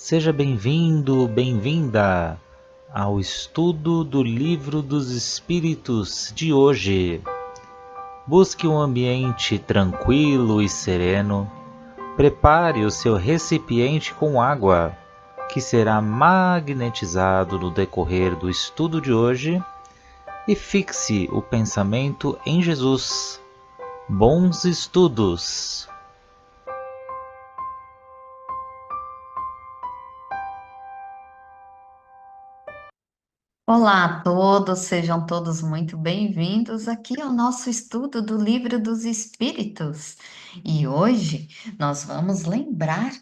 Seja bem-vindo, bem-vinda ao estudo do Livro dos Espíritos de hoje. Busque um ambiente tranquilo e sereno. Prepare o seu recipiente com água, que será magnetizado no decorrer do estudo de hoje, e fixe o pensamento em Jesus. Bons estudos! Olá a todos, sejam todos muito bem-vindos aqui ao nosso estudo do Livro dos Espíritos. E hoje nós vamos lembrar,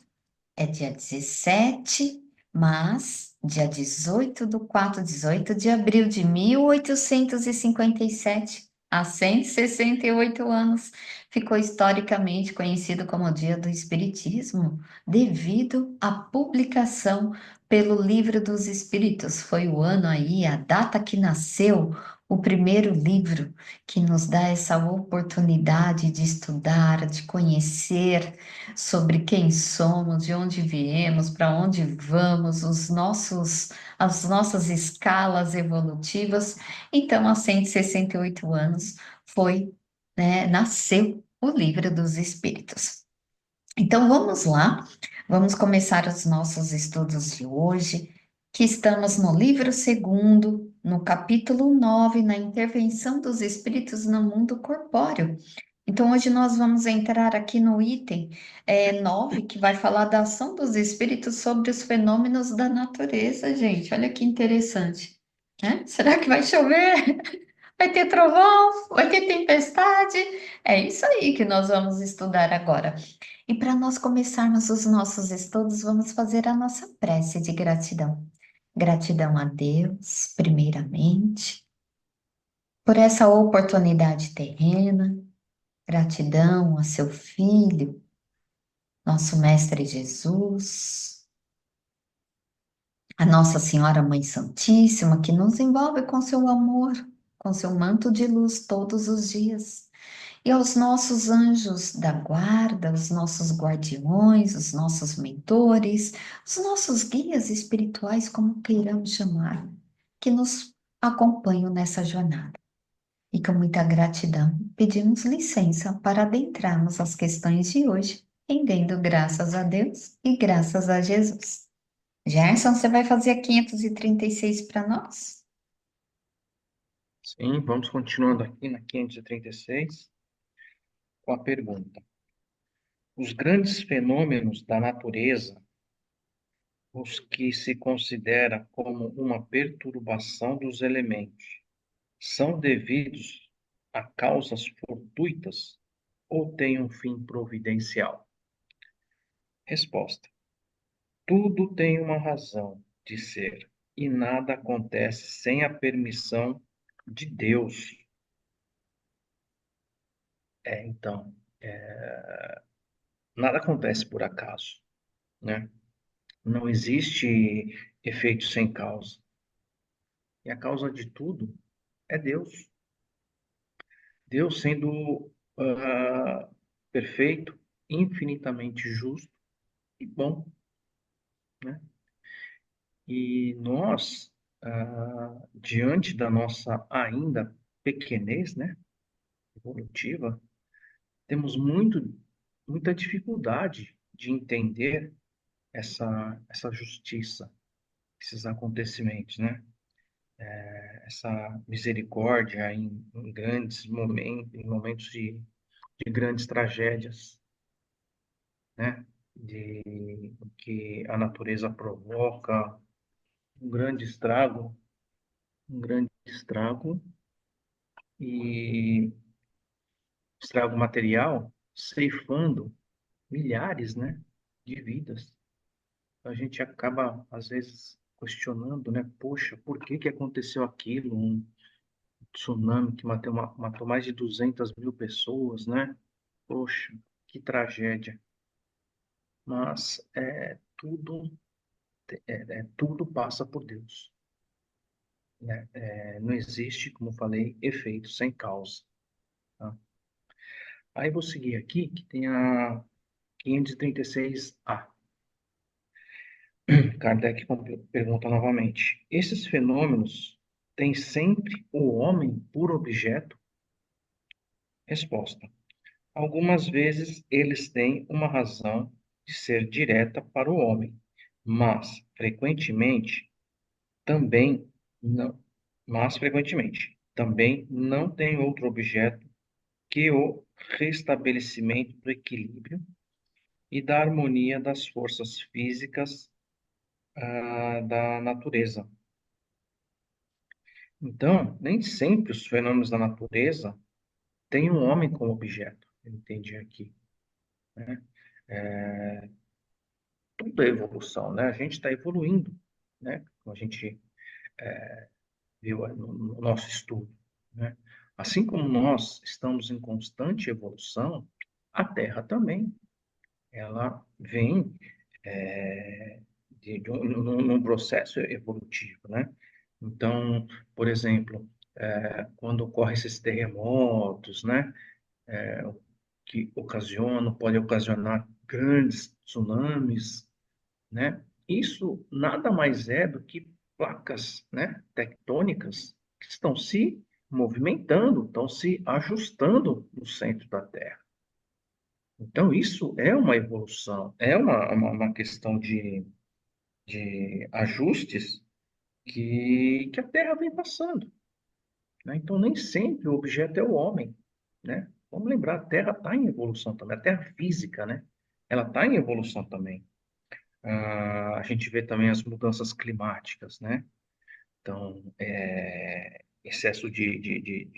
é dia 17, mas dia 18 do 4, 18 de abril de 1857, há 168 anos, ficou historicamente conhecido como o Dia do Espiritismo, devido à publicação pelo Livro dos Espíritos. Foi o ano aí, a data que nasceu o primeiro livro que nos dá essa oportunidade de estudar, de conhecer sobre quem somos, de onde viemos, para onde vamos, as nossas escalas evolutivas. Então, há 168 anos foi, nasceu o Livro dos Espíritos. Então, vamos lá, vamos começar os nossos estudos de hoje, que estamos no livro segundo, no capítulo 9, na intervenção dos espíritos no mundo corpóreo. Então, hoje nós vamos entrar aqui no item 9, que vai falar da ação dos espíritos sobre os fenômenos da natureza, gente. Olha que interessante, né? Será que vai chover? Vai ter trovão? Vai ter tempestade? É isso aí que nós vamos estudar agora. E para nós começarmos os nossos estudos, vamos fazer a nossa prece de gratidão. Gratidão a Deus, primeiramente, por essa oportunidade terrena. Gratidão a seu Filho, nosso Mestre Jesus, a Nossa Senhora Mãe Santíssima, que nos envolve com seu amor, com seu manto de luz todos os dias. E aos nossos anjos da guarda, os nossos guardiões, os nossos mentores, os nossos guias espirituais, como queiramos chamar, que nos acompanham nessa jornada. E com muita gratidão, pedimos licença para adentrarmos as questões de hoje, rendendo graças a Deus e graças a Jesus. Gerson, você vai fazer a 536 para nós? Sim, vamos continuando aqui na 536 com a pergunta: os grandes fenômenos da natureza, os que se considera como uma perturbação dos elementos, são devidos a causas fortuitas ou têm um fim providencial? Resposta: tudo tem uma razão de ser e nada acontece sem a permissão de Deus. Então, nada acontece por acaso, né? Não existe efeito sem causa. E a causa de tudo é Deus. Deus sendo perfeito, infinitamente justo e bom, né? E nós, diante da nossa ainda pequenez, né, evolutiva, temos muita dificuldade de entender essa justiça, esses acontecimentos, né? Essa misericórdia em grandes momentos, em momentos de grandes tragédias, né? De que a natureza provoca um grande estrago, um grande estrago e estrago material, ceifando milhares, né, de vidas. A gente acaba às vezes questionando, né? Poxa, por que que aconteceu aquilo? Um tsunami que matou mais de 200 mil pessoas, né? Poxa, que tragédia. Mas tudo passa por Deus, né? Não existe, como eu falei, efeito sem causa, tá? Aí vou seguir aqui, que tem a 536A. Kardec pergunta novamente: esses fenômenos têm sempre o homem por objeto? Resposta: algumas vezes eles têm uma razão de ser direta para o homem, mas frequentemente também não, também não tem outro objeto que o restabelecimento do equilíbrio e da harmonia das forças físicas da natureza. Então, nem sempre os fenômenos da natureza têm um homem como objeto. Eu entendi aqui, né? Tudo é evolução, né? A gente está evoluindo, né? Como a gente viu no nosso estudo, né? Assim como nós estamos em constante evolução, a Terra também, ela vem num processo evolutivo, né? Então, por exemplo, quando ocorrem esses terremotos, né? Que ocasionam, pode ocasionar grandes tsunamis, né? Isso nada mais é do que placas, né, tectônicas que estão se movimentando, estão se ajustando no centro da Terra. Então, isso é uma evolução, é uma questão de ajustes que a Terra vem passando, né? Então, nem sempre o objeto é o homem, né? Vamos lembrar, a Terra está em evolução também, a Terra física, né? Ela está em evolução também. A gente vê também as mudanças climáticas, né? Então, excesso de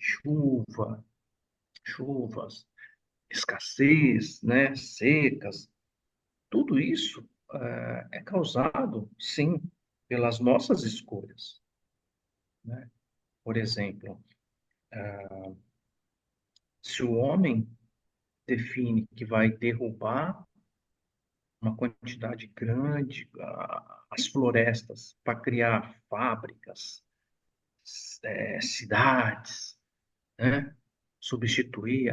chuvas, escassez, né? Secas, tudo isso é causado, sim, pelas nossas escolhas, né? Por exemplo, se o homem define que vai derrubar uma quantidade grande as florestas para criar fábricas, cidades, né? Substituir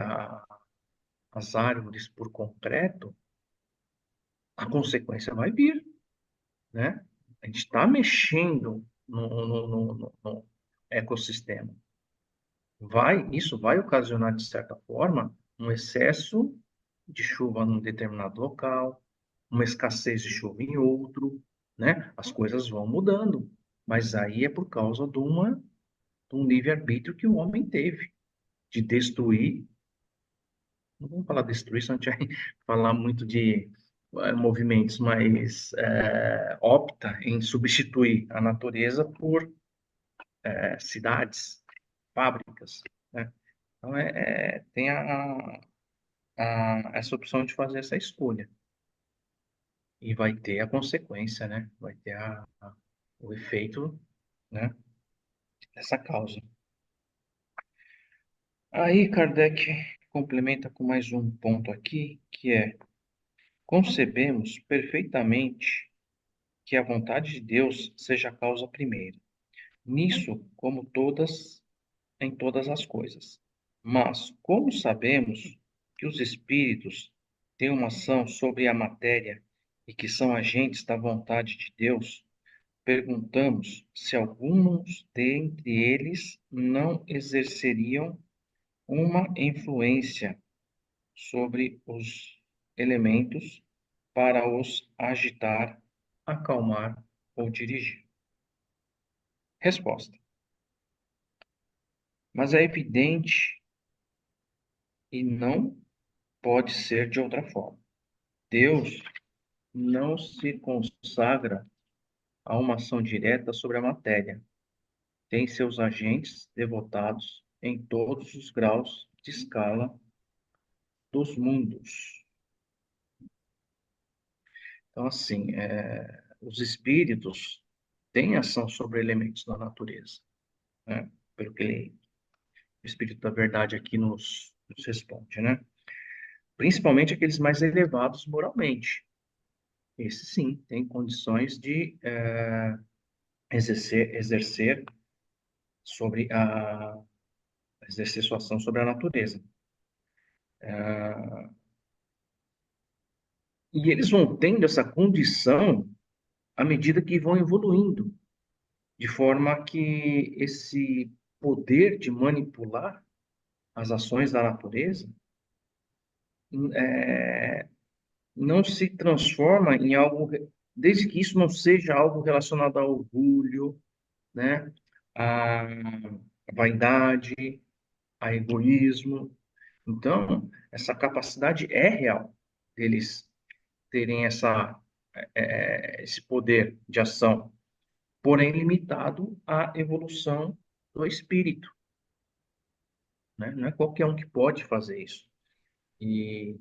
as árvores por concreto, a consequência vai vir, né? A gente está mexendo no ecossistema. Isso vai ocasionar, de certa forma, um excesso de chuva num determinado local, uma escassez de chuva em outro, né? As coisas vão mudando, mas aí é por causa de um livre-arbítrio que o homem teve, de destruir. Não vamos falar destruir, senão a gente vai falar muito de movimentos, mas opta em substituir a natureza por cidades, fábricas, né? Então, tem essa opção de fazer essa escolha. E vai ter a consequência, né? Vai ter o efeito, né, dessa causa. Aí, Kardec complementa com mais um ponto aqui, que é: concebemos perfeitamente que a vontade de Deus seja a causa primeira. Nisso, como em todas as coisas. Mas, como sabemos que os espíritos têm uma ação sobre a matéria e que são agentes da vontade de Deus, perguntamos se alguns dentre eles não exerceriam uma influência sobre os elementos para os agitar, acalmar ou dirigir. Resposta: mas é evidente e não pode ser de outra forma. Deus não se consagra a uma ação direta sobre a matéria. Tem seus agentes devotados em todos os graus de escala dos mundos. Então, assim, os espíritos têm ação sobre elementos da natureza, né? Pelo que o Espírito da Verdade aqui nos responde, né? Principalmente aqueles mais elevados moralmente. Esse sim tem condições de exercer sobre exercer sua ação sobre a natureza. E eles vão tendo essa condição à medida que vão evoluindo, de forma que esse poder de manipular as ações da natureza é, não se transforma em algo, desde que isso não seja algo relacionado ao orgulho, né, à vaidade, a egoísmo. Então, essa capacidade é real deles terem esse poder de ação, porém limitado à evolução do espírito, né? Não é qualquer um que pode fazer isso. E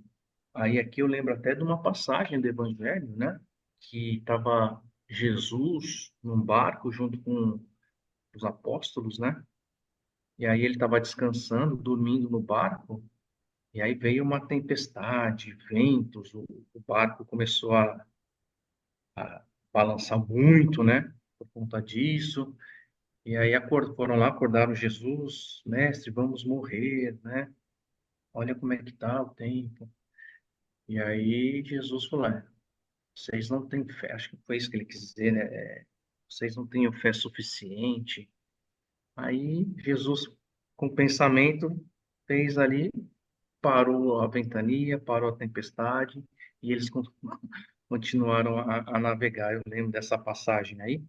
aí aqui eu lembro até de uma passagem do Evangelho, né? Que estava Jesus num barco junto com os apóstolos, né? E aí ele estava descansando, dormindo no barco, e aí veio uma tempestade, ventos, o barco começou a balançar muito, né? Por conta disso. E aí foram lá, acordaram Jesus, mestre, vamos morrer, né? Olha como é que tá o tempo. E aí Jesus falou, vocês não têm fé, acho que foi isso que ele quis dizer, né? Vocês não têm fé suficiente. Aí Jesus, com o pensamento, fez ali, parou a ventania, parou a tempestade, e eles continuaram a navegar. Eu lembro dessa passagem aí,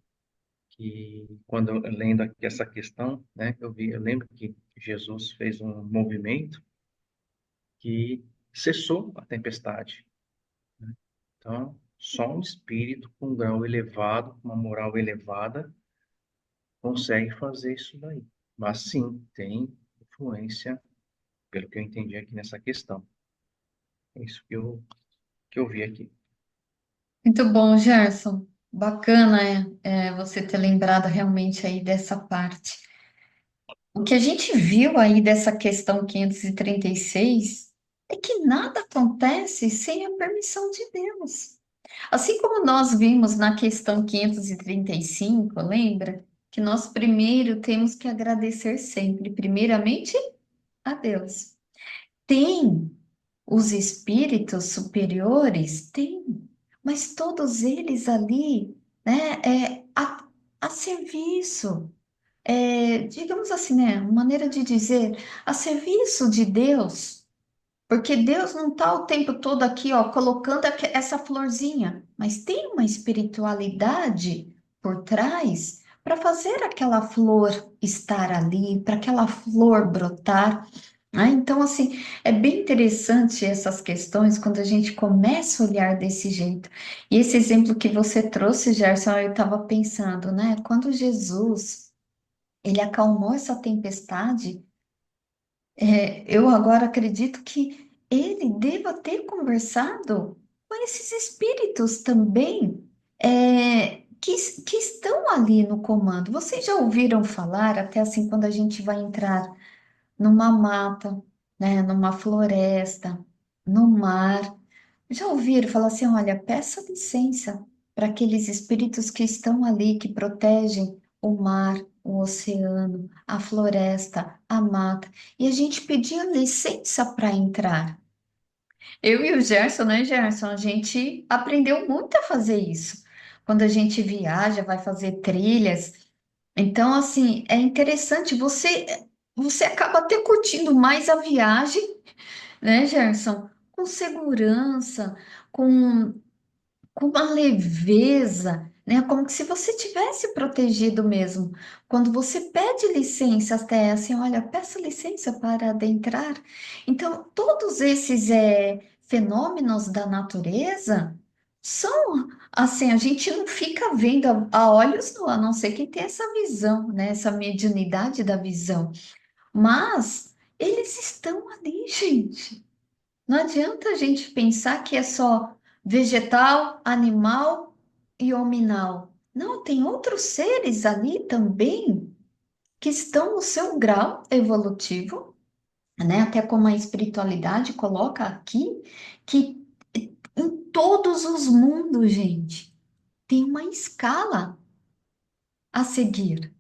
que quando eu lendo aqui essa questão, né, eu lembro que Jesus fez um movimento que cessou a tempestade, né? Então, só um espírito com um grau elevado, com uma moral elevada, consegue fazer isso daí. Mas sim, tem influência, pelo que eu entendi aqui nessa questão. É isso que eu vi aqui. Muito bom, Gerson. Bacana você ter lembrado realmente aí dessa parte. O que a gente viu aí dessa questão 536 é que nada acontece sem a permissão de Deus. Assim como nós vimos na questão 535, lembra? Que nós primeiro temos que agradecer sempre, primeiramente a Deus. Tem os espíritos superiores? Tem, mas todos eles ali, né, a serviço, digamos assim, né, maneira de dizer, a serviço de Deus, porque Deus não está o tempo todo aqui, ó, colocando essa florzinha, mas tem uma espiritualidade por trás para fazer aquela flor estar ali, para aquela flor brotar. Então, assim, é bem interessante essas questões quando a gente começa a olhar desse jeito. E esse exemplo que você trouxe, Gerson, eu estava pensando, né? Quando Jesus, ele acalmou essa tempestade, eu agora acredito que ele deva ter conversado com esses espíritos também, que estão ali no comando. Vocês já ouviram falar, até assim, quando a gente vai entrar numa mata, né, numa floresta, no mar. Já ouviram falar assim, olha, peça licença para aqueles espíritos que estão ali, que protegem o mar, o oceano, a floresta, a mata, e a gente pedia licença para entrar. Eu e o Gerson, né, Gerson, a gente aprendeu muito a fazer isso. Quando a gente viaja, vai fazer trilhas, então, assim, é interessante, você acaba até curtindo mais a viagem, né, Gerson? Com segurança, com, com uma leveza, né? Como que se você tivesse protegido mesmo. Quando você pede licença até assim, olha, peço licença para adentrar. Então, todos esses fenômenos da natureza são assim, a gente não fica vendo a olhos nu, a não ser quem tem essa visão, né? Essa mediunidade da visão. Mas eles estão ali, gente. Não adianta a gente pensar que é só vegetal, animal e hominal. Não, tem outros seres ali também que estão no seu grau evolutivo, né? Até como a espiritualidade coloca aqui, que em todos os mundos, gente, tem uma escala a seguir.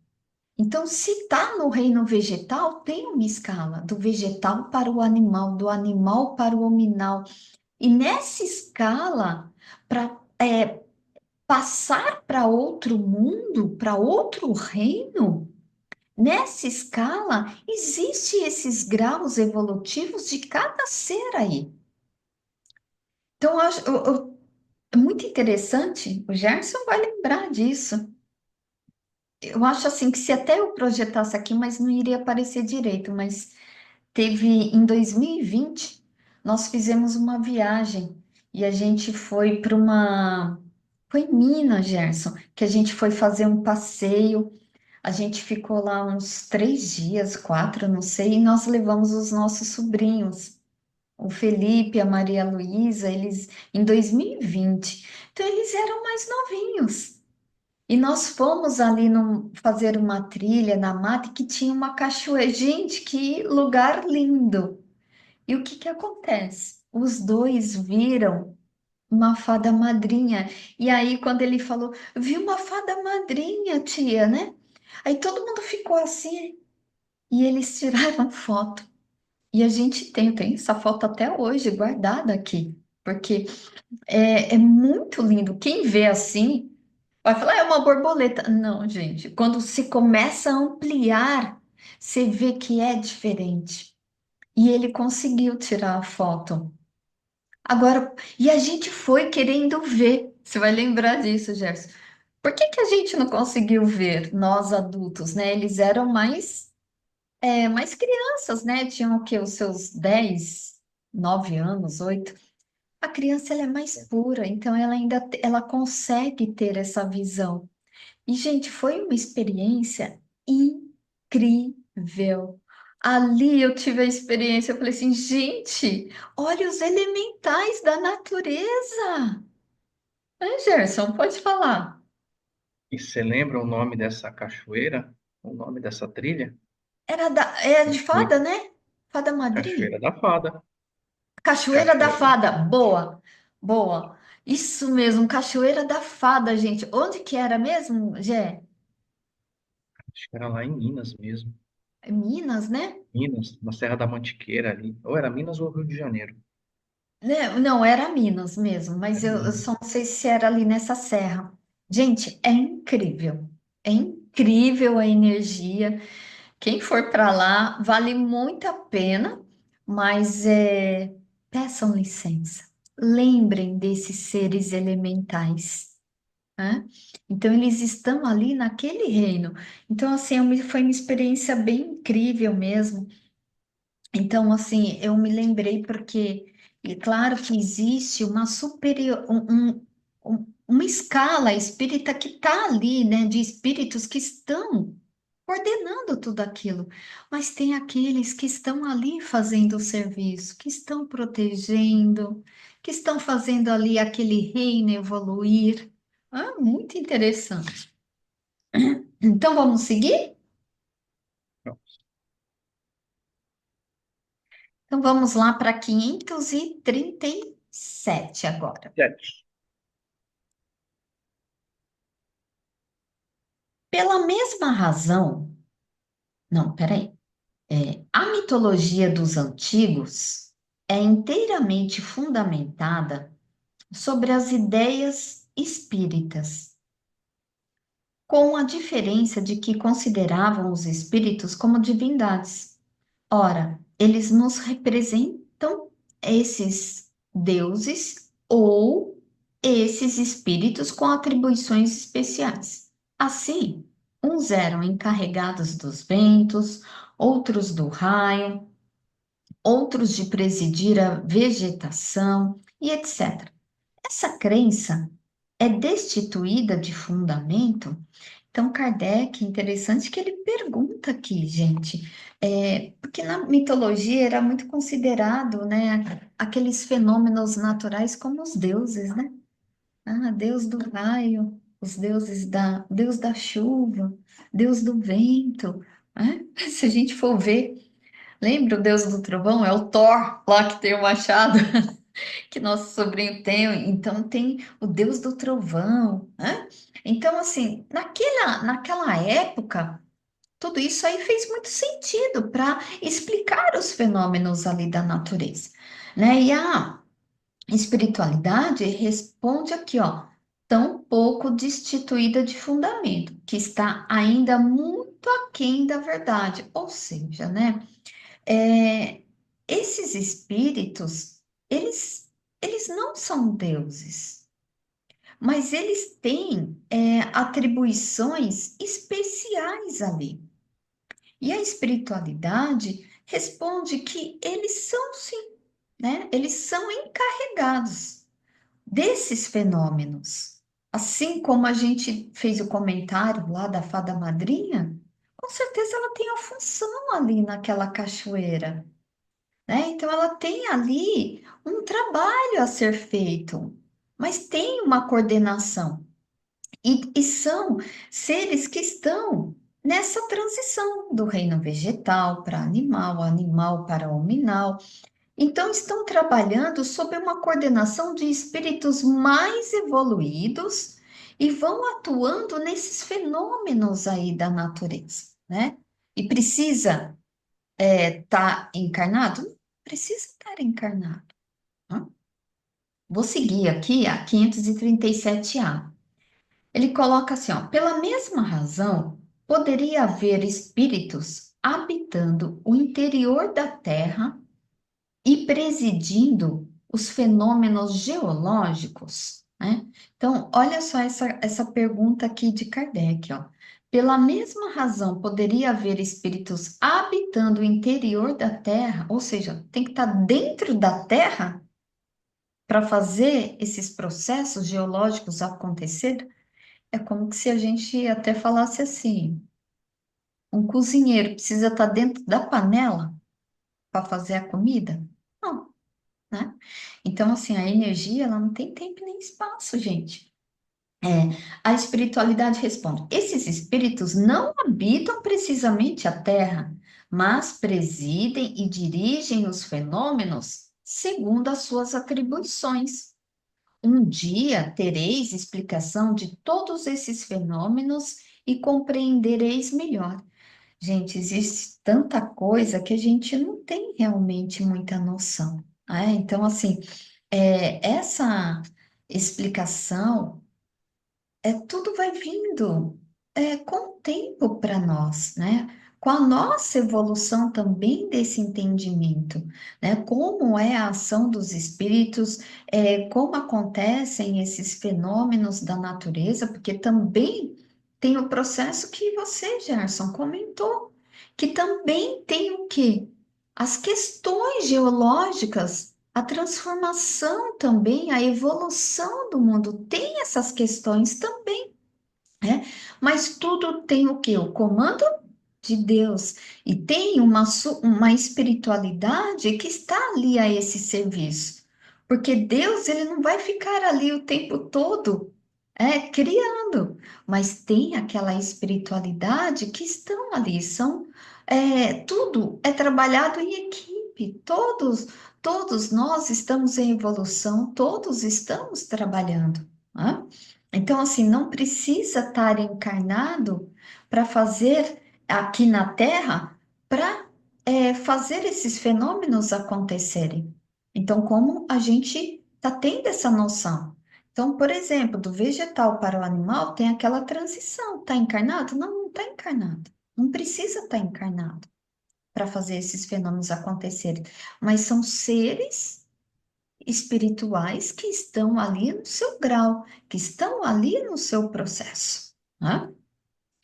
Então, se está no reino vegetal, tem uma escala do vegetal para o animal, do animal para o hominal. E nessa escala, para passar para outro mundo, para outro reino, nessa escala, existem esses graus evolutivos de cada ser aí. Então, é muito interessante, o Gerson vai lembrar disso. Eu acho assim que se até eu projetasse aqui, mas não iria aparecer direito, mas teve em 2020, nós fizemos uma viagem e a gente foi para uma. Foi em Minas, Gerson, que a gente foi fazer um passeio. A gente ficou lá uns 3 dias, 4, não sei, e nós levamos os nossos sobrinhos, o Felipe, a Maria Luísa, eles em 2020. Então eles eram mais novinhos. E nós fomos ali fazer uma trilha na mata que tinha uma cachoeira. Gente, que lugar lindo! E o que que acontece? Os dois viram uma fada madrinha. E aí, quando ele falou, vi uma fada madrinha, tia, né? Aí todo mundo ficou assim e eles tiraram foto. E a gente tem essa foto até hoje guardada aqui, porque é muito lindo. Quem vê assim vai falar, é uma borboleta. Não, gente, quando se começa a ampliar, você vê que é diferente. E ele conseguiu tirar a foto. Agora, e a gente foi querendo ver. Você vai lembrar disso, Gerson. Por que que a gente não conseguiu ver, nós adultos, né? Eles eram mais crianças, né? Tinham o quê? Os seus 10, 9 anos, 8. A criança ela é mais pura, então ela ainda ela consegue ter essa visão. E, gente, foi uma experiência incrível. Ali eu tive a experiência, eu falei assim, gente, olha os elementais da natureza. Gerson, pode falar. E você lembra o nome dessa cachoeira? O nome dessa trilha? É de Foi fada, né? Fada madrinha. Cachoeira da Fada. Cachoeira da Cachoeira da Fada. Boa, boa. Isso mesmo, Cachoeira da Fada, gente. Onde que era mesmo, Gé? Acho que era lá em Minas mesmo. É Minas, né? Minas, na Serra da Mantiqueira ali. Ou era Minas ou Rio de Janeiro. Né, não, era Minas mesmo, mas Era eu Minas. só não sei se era ali nessa serra. Gente, é incrível. É incrível a energia. Quem for para lá, vale muito a pena, mas peçam licença. Lembrem desses seres elementais, né? Então, eles estão ali naquele reino. Então, assim, foi uma experiência bem incrível mesmo. Então, assim, eu me lembrei porque, é claro que existe uma superior, uma escala espírita que está ali, né, de espíritos que estão coordenando tudo aquilo, mas tem aqueles que estão ali fazendo o serviço, que estão protegendo, que estão fazendo ali aquele reino evoluir. Ah, muito interessante. Então, vamos seguir? Então, vamos lá para 537 agora. Sete. Pela mesma razão, não, peraí. A mitologia dos antigos é inteiramente fundamentada sobre as ideias espíritas, com a diferença de que consideravam os espíritos como divindades. Ora, eles nos representam esses deuses ou esses espíritos com atribuições especiais. Assim, uns eram encarregados dos ventos, outros do raio, outros de presidir a vegetação e etc. Essa crença é destituída de fundamento. Então, Kardec, interessante que ele pergunta aqui, gente, porque na mitologia era muito considerado, né, aqueles fenômenos naturais como os deuses, né? Ah, Deus do raio, os deuses Deus da chuva, Deus do vento, né? Se a gente for ver, lembra o Deus do trovão? É o Thor, lá que tem o machado que nosso sobrinho tem, então tem o Deus do Trovão, né? Então, assim, naquela época, tudo isso aí fez muito sentido para explicar os fenômenos ali da natureza, né? E a espiritualidade responde aqui, ó, tão pouco destituída de fundamento, que está ainda muito aquém da verdade. Ou seja, né, esses espíritos, eles não são deuses, mas eles têm atribuições especiais ali. E a espiritualidade responde que eles são sim, né? Eles são encarregados desses fenômenos. Assim como a gente fez o comentário lá da fada madrinha, com certeza ela tem a função ali naquela cachoeira, né? Então ela tem ali um trabalho a ser feito, mas tem uma coordenação. E são seres que estão nessa transição do reino vegetal para animal, animal para hominal. Então, estão trabalhando sob uma coordenação de espíritos mais evoluídos e vão atuando nesses fenômenos aí da natureza, né? E precisa estar encarnado? Não precisa estar encarnado. Né? Vou seguir aqui a 537A. Ele coloca assim, ó, pela mesma razão, poderia haver espíritos habitando o interior da Terra e presidindo os fenômenos geológicos, né? Então, olha só essa pergunta aqui de Kardec, ó. Pela mesma razão, poderia haver espíritos habitando o interior da Terra, ou seja, tem que estar dentro da Terra para fazer esses processos geológicos acontecer? É como se a gente até falasse assim: um cozinheiro precisa estar dentro da panela para fazer a comida? Não, né? Então, assim, a energia, ela não tem tempo nem espaço, gente. A espiritualidade responde: esses espíritos não habitam precisamente a Terra, mas presidem e dirigem os fenômenos segundo as suas atribuições. Um dia tereis explicação de todos esses fenômenos e compreendereis melhor. Gente, existe tanta coisa que a gente não tem realmente muita noção, né? Então, assim, essa explicação, tudo vai vindo com o tempo para nós, né? Com a nossa evolução também desse entendimento, né? Como é a ação dos espíritos, como acontecem esses fenômenos da natureza, porque também tem o processo que você, Gerson, comentou, que também tem o quê? As questões geológicas, a transformação também, a evolução do mundo tem essas questões também, né? Mas tudo tem o quê? O comando de Deus. E tem uma espiritualidade que está ali a esse serviço. Porque Deus, ele não vai ficar ali o tempo todo criando, mas tem aquela espiritualidade que estão ali, tudo é trabalhado em equipe, todos nós estamos em evolução, todos estamos trabalhando. Né? Então, assim, não precisa estar encarnado para fazer aqui na Terra para fazer esses fenômenos acontecerem. Então, como a gente está tendo essa noção? Então, por exemplo, do vegetal para o animal tem aquela transição. Está encarnado? Não, não está encarnado. Não precisa estar encarnado para fazer esses fenômenos acontecerem. Mas são seres espirituais que estão ali no seu grau, que estão ali no seu processo. Né?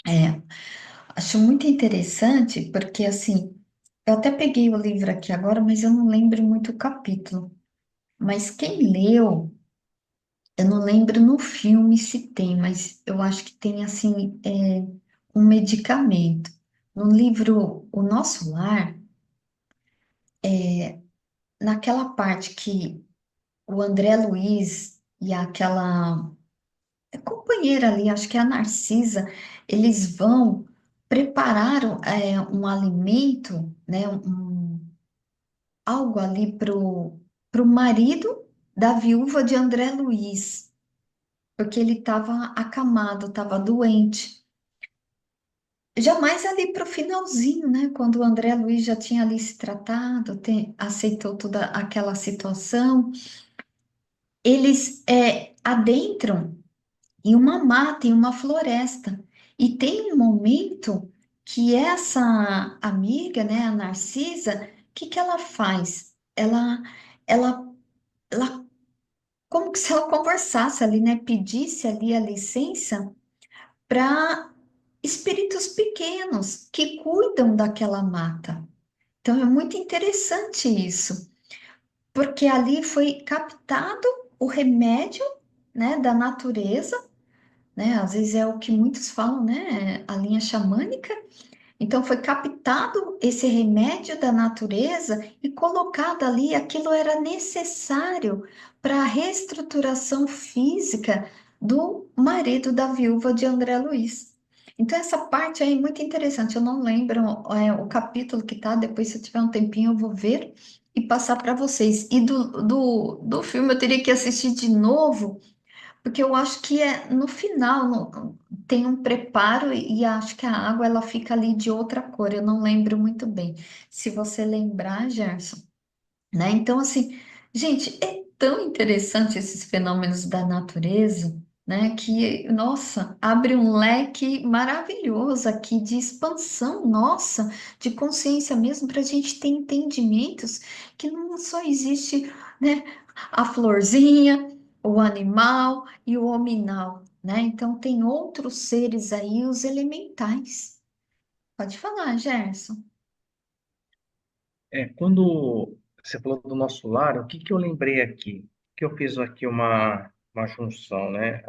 É, acho muito interessante, porque assim, eu até peguei o livro aqui agora, mas eu não lembro muito o capítulo. Mas quem leu, eu não lembro no filme se tem, mas eu acho que tem assim, um medicamento. No livro O Nosso Lar, naquela parte que o André Luiz e aquela companheira ali, acho que é a Narcisa, eles vão preparar um alimento, né, algo ali pro marido da viúva de André Luiz, porque ele estava acamado, estava doente. Jamais ali para o finalzinho, né, quando o André Luiz já tinha ali se tratado, aceitou toda aquela situação, eles adentram e uma mata e uma floresta. E tem um momento que essa amiga, né, a Narcisa, o que que ela faz? Ela, ela, como que se ela conversasse ali, né, pedisse ali a licença para espíritos pequenos que cuidam daquela mata. Então é muito interessante isso, porque ali foi captado o remédio, né, da natureza, né? Às vezes é o que muitos falam, né, a linha xamânica. Então foi captado esse remédio da natureza e colocado ali, aquilo era necessário para a reestruturação física do marido da viúva de André Luiz. Então essa parte aí é muito interessante. Eu não lembro o capítulo que tá, depois se eu tiver um tempinho eu vou ver e passar para vocês. E do filme eu teria que assistir de novo porque eu acho que é no final tem um preparo e acho que a água ela fica ali de outra cor. Eu não lembro muito bem. Se você lembrar, Gerson, né? Então, assim, gente, é tão interessante esses fenômenos da natureza, né? Que, nossa, abre um leque maravilhoso aqui de expansão nossa, de consciência mesmo, para a gente ter entendimentos que não só existe, né? A florzinha, o animal e o hominal, né? Então, tem outros seres aí, os elementais. Pode falar, Gerson. Quando você falou do nosso lar, o que que eu lembrei aqui? Que eu fiz aqui uma junção, né?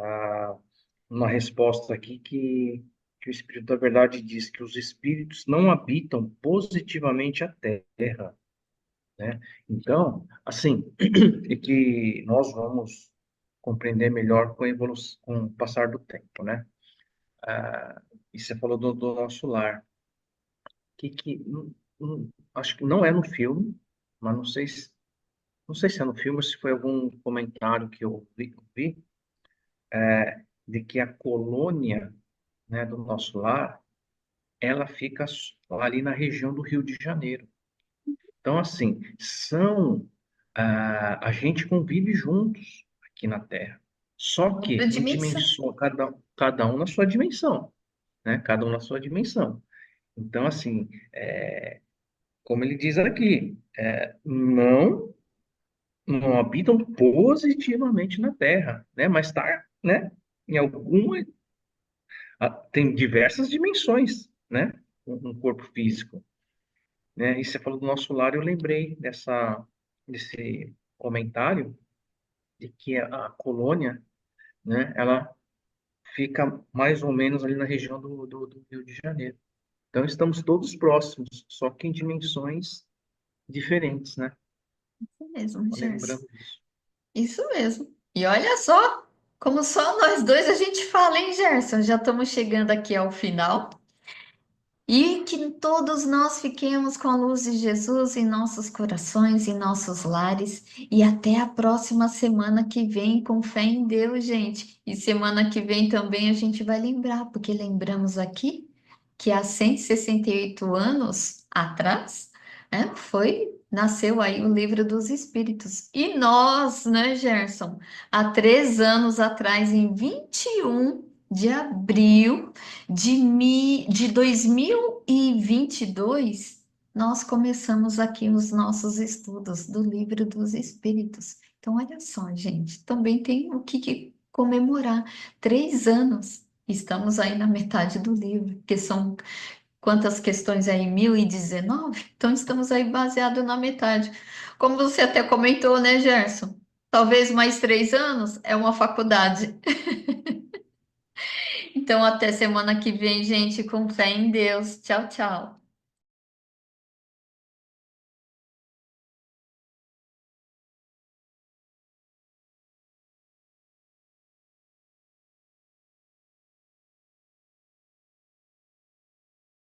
Uma resposta aqui que o Espírito da Verdade diz que os espíritos não habitam positivamente a Terra, né? Então, assim, e que nós vamos compreender melhor com a evolução, com o passar do tempo, né? E você falou do nosso lar. Acho que não é no filme, mas não sei se é no filme ou se foi algum comentário que eu vi de que a colônia, né, do nosso lar, ela fica ali na região do Rio de Janeiro. Então, assim, a gente convive juntos aqui na Terra, só que Outra em dimensão. dimensão, cada um na sua dimensão, né? Cada um na sua dimensão. Então, assim, como ele diz aqui, não habitam positivamente na Terra, né? Mas está, né? Em alguma, tem diversas dimensões, né? Um corpo físico, né? E você falou do nosso lar, eu lembrei desse comentário de que a colônia, né? Ela fica mais ou menos ali na região do Rio de Janeiro. Então estamos todos próximos, só que em dimensões diferentes, né? Isso mesmo, Tô Gerson. lembrando disso. Isso mesmo. E olha só, como só nós dois a gente fala, hein, Gerson? Já estamos chegando aqui ao final. E que todos nós fiquemos com a luz de Jesus em nossos corações, em nossos lares. E até a próxima semana que vem, com fé em Deus, gente. E semana que vem também a gente vai lembrar, porque lembramos aqui que há 168 anos atrás, né, nasceu aí o Livro dos Espíritos. E nós, né, Gerson, há 3 anos atrás, em 21 de abril de 2022, nós começamos aqui os nossos estudos do Livro dos Espíritos. Então, olha só, gente, também tem o que comemorar. 3 anos, estamos aí na metade do livro, que são quantas questões aí? 1019? Então, estamos aí baseado na metade. Como você até comentou, né, Gerson? Talvez mais 3 anos é uma faculdade. Então, até semana que vem, gente, com fé em Deus. Tchau, tchau.